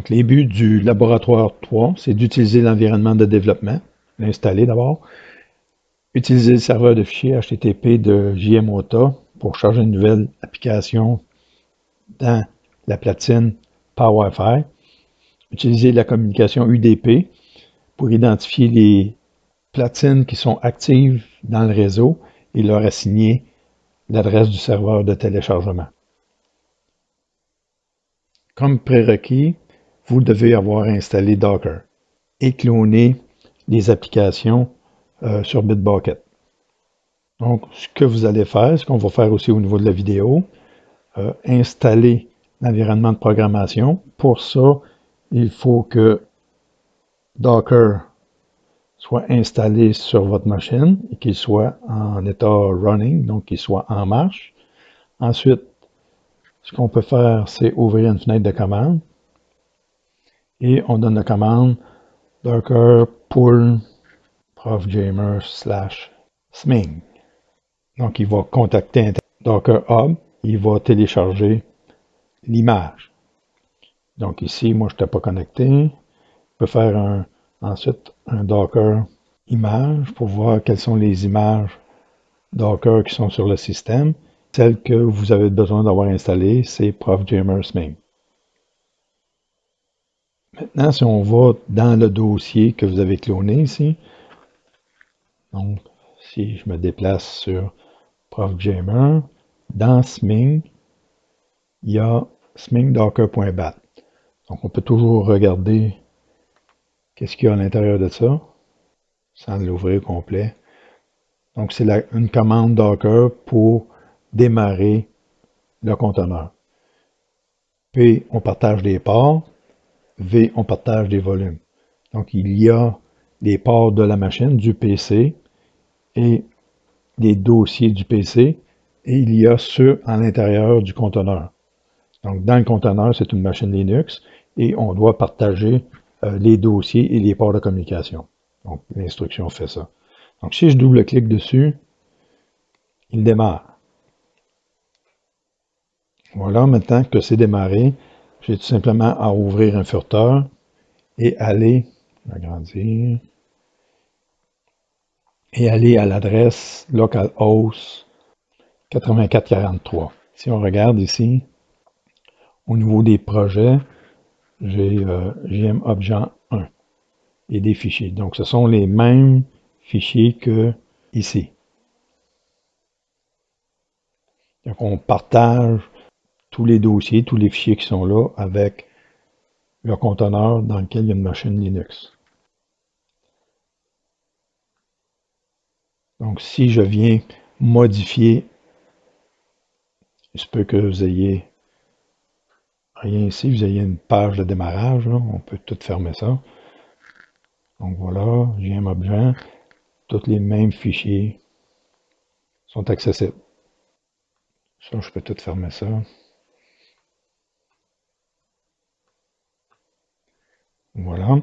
Donc, les buts du laboratoire 3, c'est d'utiliser l'environnement de développement, l'installer d'abord, utiliser le serveur de fichiers HTTP de JMOTA pour charger une nouvelle application dans la platine par Wi-Fi, utiliser la communication UDP pour identifier les platines qui sont actives dans le réseau et leur assigner l'adresse du serveur de téléchargement. Comme prérequis, vous devez avoir installé Docker et cloner les applications sur Bitbucket. Donc, ce que vous allez faire, ce qu'on va faire aussi au niveau de la vidéo, installer l'environnement de programmation. Pour ça, il faut que Docker soit installé sur votre machine et qu'il soit en état running, donc qu'il soit en marche. Ensuite, ce qu'on peut faire, c'est ouvrir une fenêtre de commande et on donne la commande docker pull profjammer/sming. Donc, il va contacter un Docker Hub, il va télécharger l'image. Donc ici, moi, je n'étais pas connecté. Je peux faire ensuite un Docker image pour voir quelles sont les images Docker qui sont sur le système. Celle que vous avez besoin d'avoir installée, c'est profjammer/sming. Maintenant, si on va dans le dossier que vous avez cloné ici, donc si je me déplace sur profjammer, dans sming, il y a smingdocker.bat. Donc on peut toujours regarder qu'est-ce qu'il y a à l'intérieur de ça, sans l'ouvrir complet. Donc c'est une commande Docker pour démarrer le conteneur. P, on partage des ports. V, on partage des volumes. Donc, il y a les ports de la machine, du PC, et les dossiers du PC, et il y a ceux à l'intérieur du conteneur. Donc, dans le conteneur, c'est une machine Linux, et on doit partager les dossiers et les ports de communication. Donc, l'instruction fait ça. Donc, si je double-clique dessus, il démarre. Voilà, maintenant que c'est démarré, j'ai tout simplement à ouvrir un furteur et aller, agrandir, et aller à l'adresse localhost 8443. Si on regarde ici, au niveau des projets, j'ai JMObjet 1 et des fichiers. Donc, ce sont les mêmes fichiers que ici. Donc, on partage tous les dossiers, tous les fichiers qui sont là avec le conteneur dans lequel il y a une machine Linux. Donc, si je viens modifier, il se peut que vous ayez rien ici, vous ayez une page de démarrage, là. On peut tout fermer ça. Donc voilà, JMObjet, tous les mêmes fichiers sont accessibles. Ça, je peux tout fermer ça. Voilà.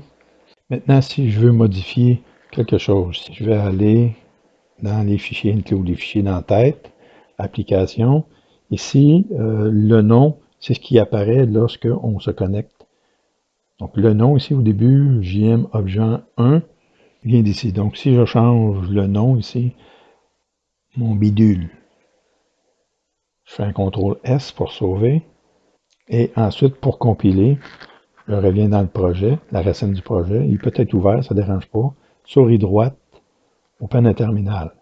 Maintenant, si je veux modifier quelque chose, je vais aller dans les fichiers include, les fichiers d'entête, application. Ici, le nom, c'est ce qui apparaît lorsque on se connecte. Donc, le nom ici au début, JMObjet 1, vient d'ici. Donc, si je change le nom ici, mon bidule, je fais un CTRL S pour sauver. Et ensuite, pour compiler, je reviens dans le projet, la racine du projet. Il peut être ouvert, ça ne dérange pas. Souris droite, Open un terminal.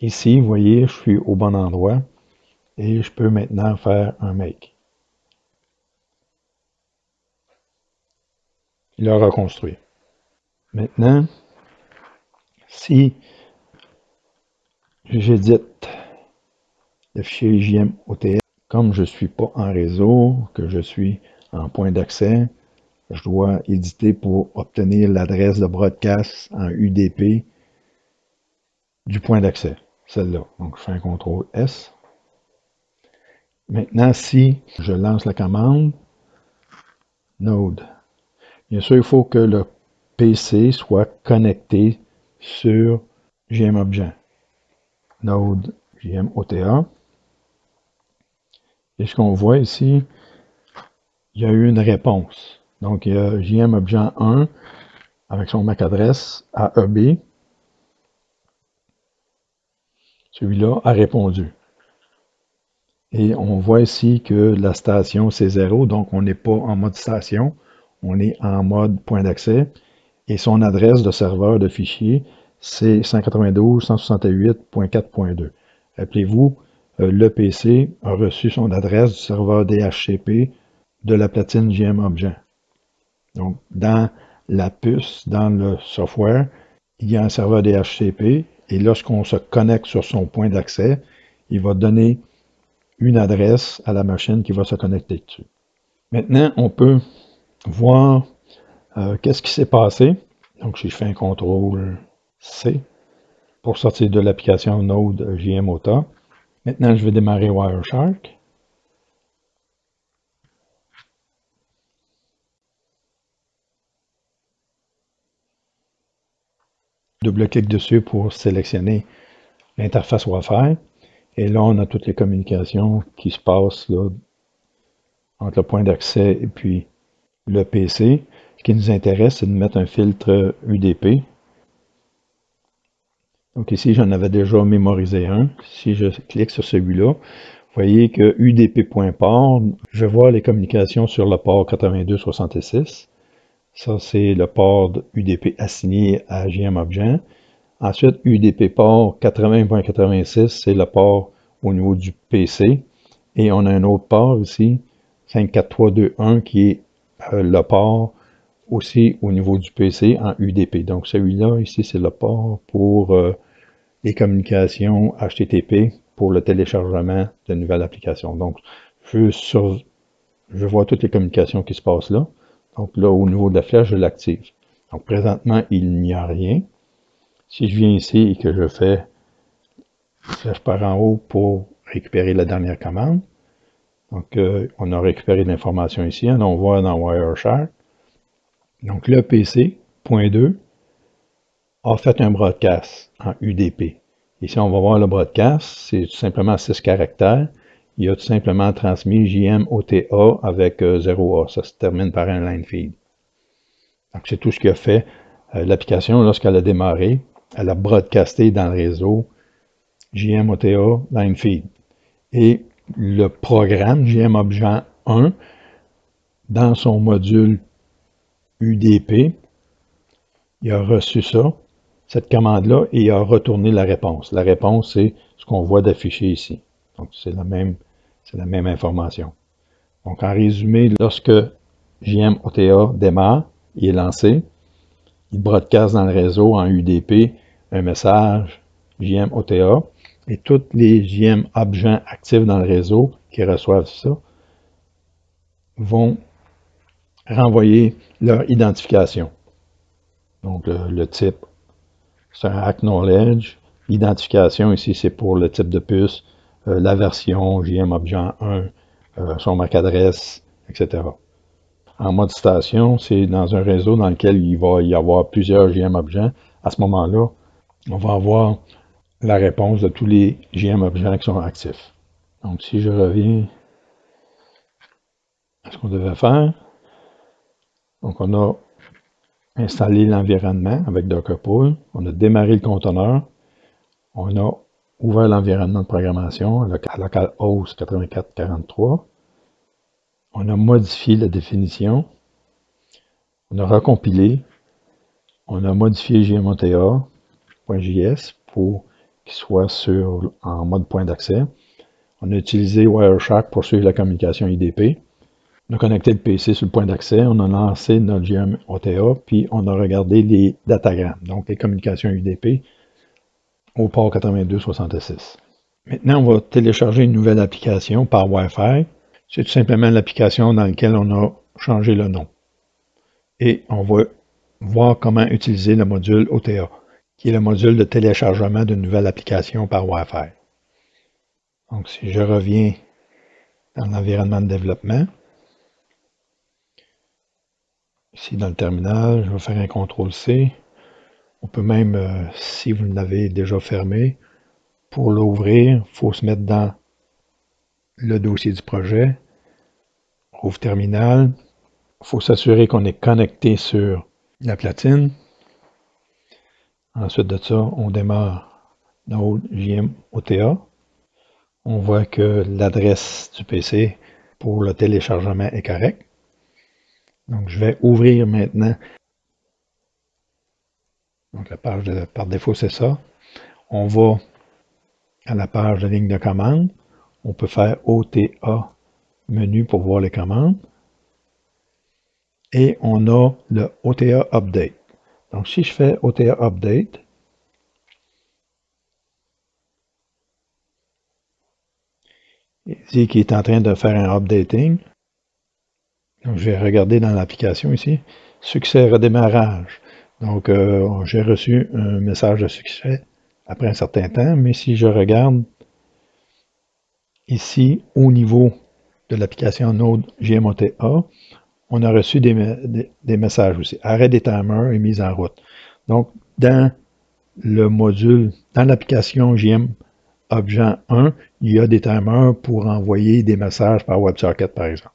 Ici, vous voyez, je suis au bon endroit et je peux maintenant faire un make. Il a reconstruit. Maintenant, si j'édite le fichier JMOTS, comme je ne suis pas en réseau, que je suis en point d'accès, je dois éditer pour obtenir l'adresse de broadcast en UDP du point d'accès, celle-là. Donc, je fais un CTRL S. Maintenant, si je lance la commande, Node, bien sûr, il faut que le PC soit connecté sur JMObjet. Node JMOTA. Et ce qu'on voit ici, il y a eu une réponse. Donc, il y a JM Objet 1 avec son MAC adresse AEB. Celui-là a répondu. Et on voit ici que la station c'est 0, donc on n'est pas en mode station, on est en mode point d'accès. Et son adresse de serveur de fichiers, c'est 192.168.4.2. Rappelez-vous, le PC a reçu son adresse du serveur DHCP de la platine JM Object. Donc, dans la puce, dans le software, il y a un serveur DHCP et lorsqu'on se connecte sur son point d'accès, il va donner une adresse à la machine qui va se connecter dessus. Maintenant, on peut voir qu'est-ce qui s'est passé. Donc, si je fais un CTRL C pour sortir de l'application Node JMOTA. Maintenant, je vais démarrer Wireshark. Double-clic dessus pour sélectionner l'interface Wi-Fi. Et là, on a toutes les communications qui se passent là, entre le point d'accès et puis le PC. Ce qui nous intéresse, c'est de mettre un filtre UDP. Donc ici, j'en avais déjà mémorisé un. Si je clique sur celui-là, vous voyez que UDP.port, je vais voir les communications sur le port 8266. Ça, c'est le port UDP assigné à JMObjet. Ensuite, UDP port 80.86, c'est le port au niveau du PC. Et on a un autre port ici, 54321, qui est le port aussi au niveau du PC en UDP. Donc celui-là, ici, c'est le port pour les communications HTTP pour le téléchargement de nouvelles applications. Donc, je vois toutes les communications qui se passent là. Donc là, au niveau de la flèche, je l'active. Donc présentement, il n'y a rien. Si je viens ici et que je fais flèche par en haut pour récupérer la dernière commande, donc on a récupéré l'information ici. Hein, on voit dans Wireshark. Donc le PC, point 2, a fait un broadcast en UDP. Ici, on va voir le broadcast, c'est tout simplement 6 caractères. Il a tout simplement transmis JMOTA avec 0A. Ça se termine par un line feed. Donc, c'est tout ce qui a fait l'application lorsqu'elle a démarré. Elle a broadcasté dans le réseau JMOTA line feed. Et le programme JMObjet 1, dans son module UDP, il a reçu ça, cette commande-là, et il a retourné la réponse. La réponse, c'est ce qu'on voit d'affiché ici. Donc, c'est la même information. Donc, en résumé, lorsque JMOTA démarre, il est lancé, il broadcast dans le réseau en UDP un message JMOTA, et tous les JMObjet actifs dans le réseau qui reçoivent ça vont renvoyer leur identification. Donc, le type, c'est un acknowledge. L'identification ici, c'est pour le type de puce, la version JMObjet 1, son MAC adresse, etc. En mode station, c'est dans un réseau dans lequel il va y avoir plusieurs JMObjet. À ce moment-là, on va avoir la réponse de tous les JMObjet qui sont actifs. Donc, si je reviens à ce qu'on devait faire, donc on a installé l'environnement avec Dockerpool, on a démarré le conteneur, on a ouvert l'environnement de programmation à localhost 8443, on a modifié la définition, on a recompilé, on a modifié JMOTA.js pour qu'il soit en mode point d'accès. On a utilisé Wireshark pour suivre la communication IDP. On a connecté le PC sur le point d'accès, on a lancé notre JMOTA, puis on a regardé les datagrammes, donc les communications UDP au port 8266. Maintenant, on va télécharger une nouvelle application par Wi-Fi. C'est tout simplement l'application dans laquelle on a changé le nom. Et on va voir comment utiliser le module OTA, qui est le module de téléchargement d'une nouvelle application par Wi-Fi. Donc, si je reviens dans l'environnement de développement, ici dans le terminal, je vais faire un CTRL-C. On peut même, si vous l'avez déjà fermé, pour l'ouvrir, il faut se mettre dans le dossier du projet. Ouvre terminal, faut s'assurer qu'on est connecté sur la platine. Ensuite de ça, on démarre Node JM OTA. On voit que l'adresse du PC pour le téléchargement est correcte. Donc, je vais ouvrir maintenant. Donc, la page par défaut, c'est ça. On va à la page de ligne de commande. On peut faire OTA menu pour voir les commandes. Et on a le OTA Update. Donc, si je fais OTA Update, il dit qu'il est en train de faire un updating. Donc, je vais regarder dans l'application ici. Succès redémarrage. Donc, j'ai reçu un message de succès après un certain temps, mais si je regarde ici au niveau de l'application Node JMOTA, on a reçu des messages aussi. Arrêt des timers et mise en route. Donc, dans le module, dans l'application JM Objet 1, il y a des timers pour envoyer des messages par WebSocket, par exemple.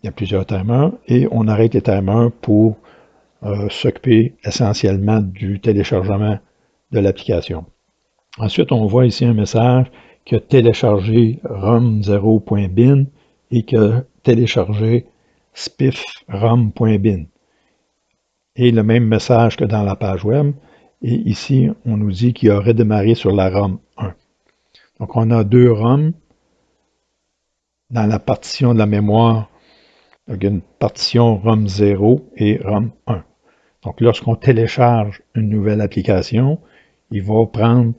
Il y a plusieurs timers et on arrête les timers pour s'occuper essentiellement du téléchargement de l'application. Ensuite, on voit ici un message qui a téléchargé rom0.bin et qui a téléchargé spiffrom.bin. Et le même message que dans la page web. Et ici, on nous dit qu'il a redémarré sur la ROM 1. Donc, on a deux ROM dans la partition de la mémoire. Donc, il y a une partition ROM 0 et ROM 1. Donc, lorsqu'on télécharge une nouvelle application, il va prendre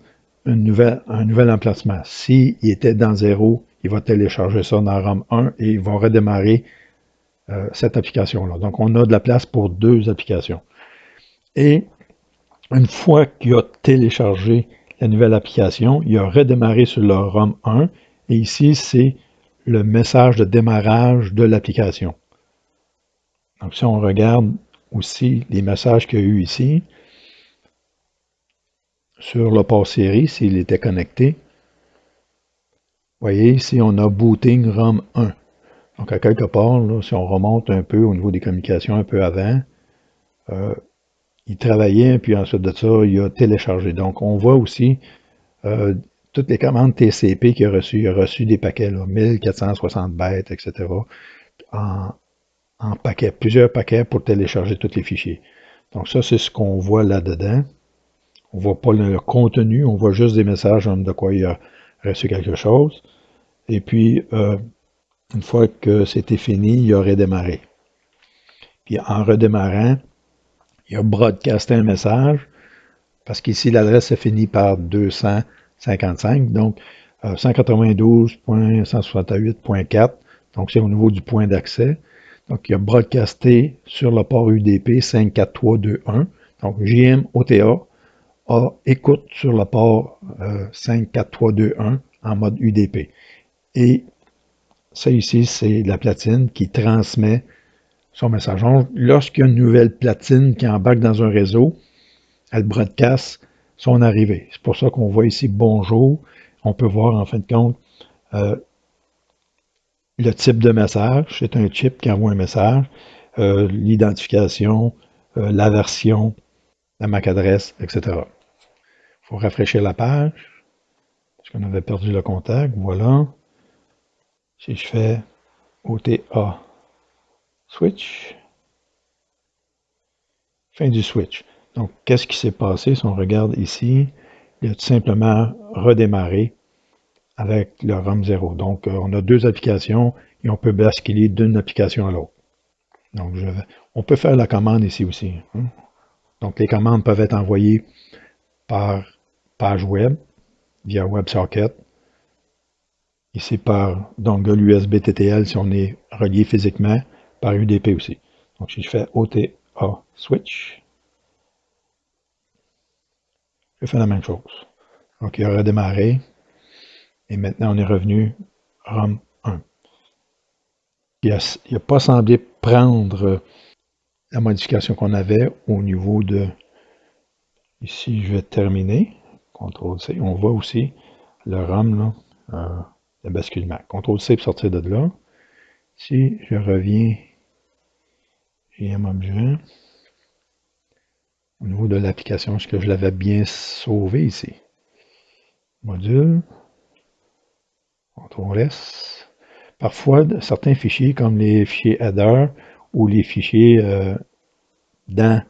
un nouvel emplacement. S'il était dans 0, il va télécharger ça dans ROM 1 et il va redémarrer cette application-là. Donc, on a de la place pour deux applications. Et une fois qu'il a téléchargé la nouvelle application, il a redémarré sur le ROM 1 et ici, c'est le message de démarrage de l'application. Donc, si on regarde aussi les messages qu'il y a eu ici, sur le port série, s'il était connecté, vous voyez, ici, on a booting ROM 1. Donc, à quelque part, là, si on remonte un peu au niveau des communications un peu avant, il travaillait, puis ensuite de ça, il a téléchargé. Donc, on voit aussi toutes les commandes TCP qu'il a reçues. Il a reçu des paquets, là, 1460 bytes, etc., en paquets, plusieurs paquets pour télécharger tous les fichiers. Donc, ça, c'est ce qu'on voit là-dedans. On ne voit pas le contenu, on voit juste des messages de quoi il a reçu quelque chose. Et puis, une fois que c'était fini, il a redémarré. Puis, en redémarrant, il a broadcasté un message, parce qu'ici, l'adresse est finie par 255, donc 192.168.4, donc c'est au niveau du point d'accès. Donc, il a broadcasté sur le port UDP 54321, donc JMOTA a écoute sur le port 54321 en mode UDP. Et ça ici, c'est la platine qui transmet son message. Lorsqu'il y a une nouvelle platine qui embarque dans un réseau, elle broadcast son arrivée. C'est pour ça qu'on voit ici bonjour. On peut voir en fin de compte le type de message. C'est un chip qui envoie un message, l'identification, la version, la MAC adresse, etc. Il faut rafraîchir la page, parce qu'on avait perdu le contact. Voilà. Si je fais OTA switch, fin du switch. Donc, qu'est-ce qui s'est passé si on regarde ici? Il a tout simplement redémarré avec le ROM 0. Donc, on a deux applications et on peut basculer d'une application à l'autre. Donc, on peut faire la commande ici aussi. Hein. Donc, les commandes peuvent être envoyées par page web, via WebSocket. Ici, par dongle USB TTL, si on est relié physiquement, par UDP aussi. Donc, si je fais OTA switch, je fais la même chose. Donc, il a redémarré. Et maintenant, on est revenu ROM 1. Il n'a pas semblé prendre la modification qu'on avait au niveau de... Ici, je vais terminer. CTRL-C. On voit aussi le ROM, là, le basculement. CTRL-C pour sortir de là. Si je reviens JM objet. Au niveau de l'application, est-ce que je l'avais bien sauvé ici? Module. CTRL S. Parfois, certains fichiers, comme les fichiers header ou les fichiers dans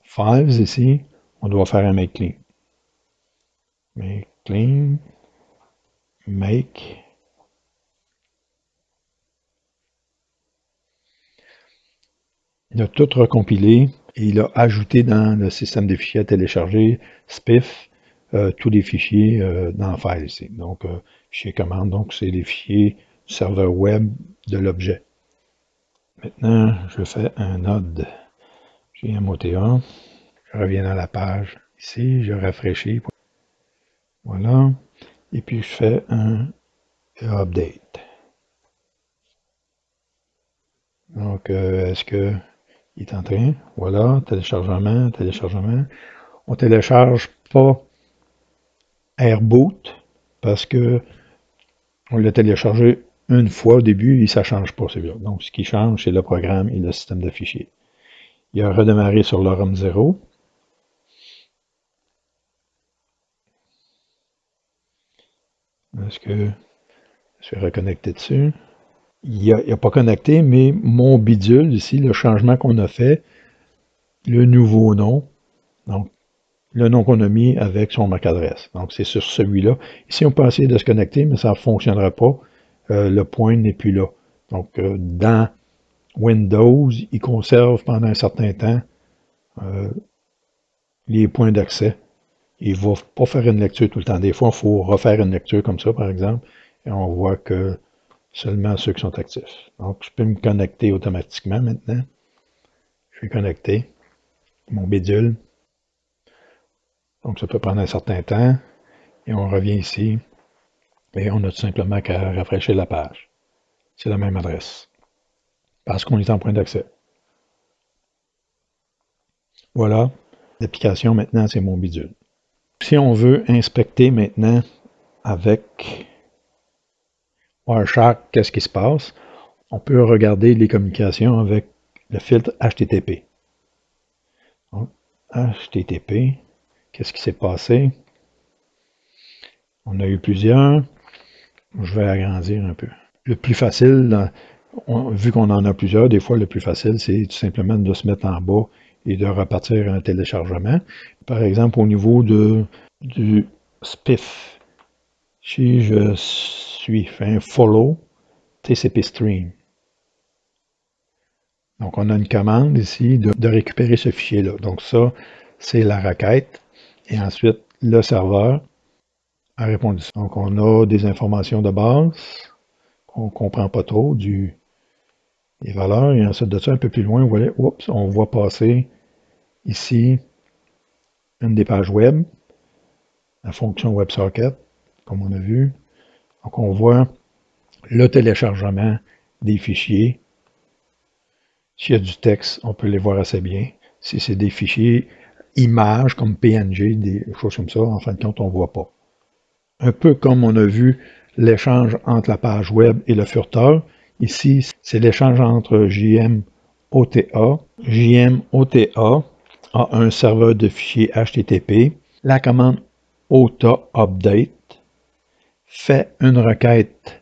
Files ici, on doit faire un make clean. Make clean. Make. Il a tout recompilé et il a ajouté dans le système des fichiers à télécharger, SPIF, tous les fichiers dans File ici. Donc, fichier commande, donc c'est les fichiers du serveur web de l'objet. Maintenant, je fais un node JMOTA. Je reviens dans la page ici, je rafraîchis. Voilà. Et puis, je fais un update. Donc, est-ce que il est en train? Voilà, téléchargement, téléchargement. On ne télécharge pas Airboot parce que on l'a téléchargé une fois au début et ça ne change pas celui-là. Donc, ce qui change, c'est le programme et le système de fichiers. Il a redémarré sur le ROM 0. Est-ce que je vais reconnecter dessus? Il n'a pas connecté, mais mon bidule ici, le changement qu'on a fait, le nouveau nom, donc le nom qu'on a mis avec son MAC adresse. Donc, c'est sur celui-là. Ici, on peut essayer de se connecter, mais ça ne fonctionnera pas. Le point n'est plus là. Donc, dans Windows, il conserve pendant un certain temps les points d'accès. Il ne va pas faire une lecture tout le temps. Des fois, il faut refaire une lecture comme ça, par exemple, et on voit que seulement ceux qui sont actifs. Donc, je peux me connecter automatiquement maintenant. Je suis connecté. Mon bidule. Donc, ça peut prendre un certain temps. Et on revient ici. Et on a tout simplement qu'à rafraîchir la page. C'est la même adresse. Parce qu'on est en point d'accès. Voilà. L'application, maintenant, c'est mon bidule. Si on veut inspecter maintenant avec Wireshark, qu'est-ce qui se passe? On peut regarder les communications avec le filtre HTTP. Donc, HTTP, qu'est-ce qui s'est passé? On a eu plusieurs. Je vais agrandir un peu. Le plus facile, vu qu'on en a plusieurs, des fois le plus facile, c'est tout simplement de se mettre en bas et de repartir un téléchargement. Par exemple, au niveau du SPIF, si je fais un follow TCP stream. Donc, on a une commande ici de récupérer ce fichier-là. Donc, ça, c'est la requête. Et ensuite, le serveur a répondu. Donc, on a des informations de base qu'on ne comprend pas trop, des valeurs. Et ensuite de ça, un peu plus loin, on voit passer ici une des pages web, la fonction WebSocket, comme on a vu. Donc, on voit le téléchargement des fichiers. S'il y a du texte, on peut les voir assez bien. Si c'est des fichiers images comme PNG, des choses comme ça, en fin de compte, on ne voit pas. Un peu comme on a vu l'échange entre la page web et le furteur. Ici, c'est l'échange entre JMOTA. JMOTA a un serveur de fichiers HTTP. La commande OTA update fait une requête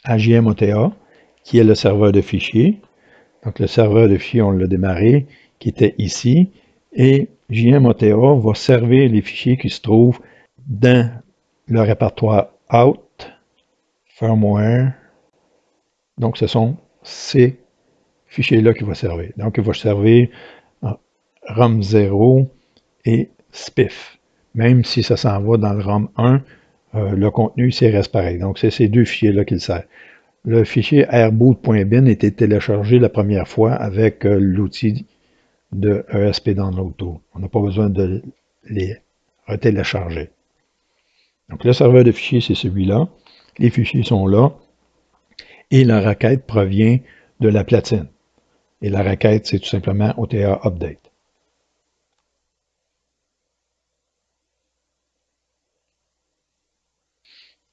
à JMOTA, qui est le serveur de fichiers. Donc, le serveur de fichiers, on l'a démarré, qui était ici. Et JMOTA va servir les fichiers qui se trouvent dans le répertoire out, firmware. Donc, ce sont ces fichiers-là qui vont servir. Donc, il va servir ROM 0 et SPIF. Même si ça s'en va dans le ROM 1, le contenu, c'est reste pareil. Donc, c'est ces deux fichiers-là qu'il sert. Le fichier airboot.bin était téléchargé la première fois avec l'outil de ESP Download Tool. On n'a pas besoin de les retélécharger. Donc, le serveur de fichiers, c'est celui-là. Les fichiers sont là. Et la requête provient de la platine. Et la requête, c'est tout simplement OTA Update.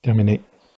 Terminé.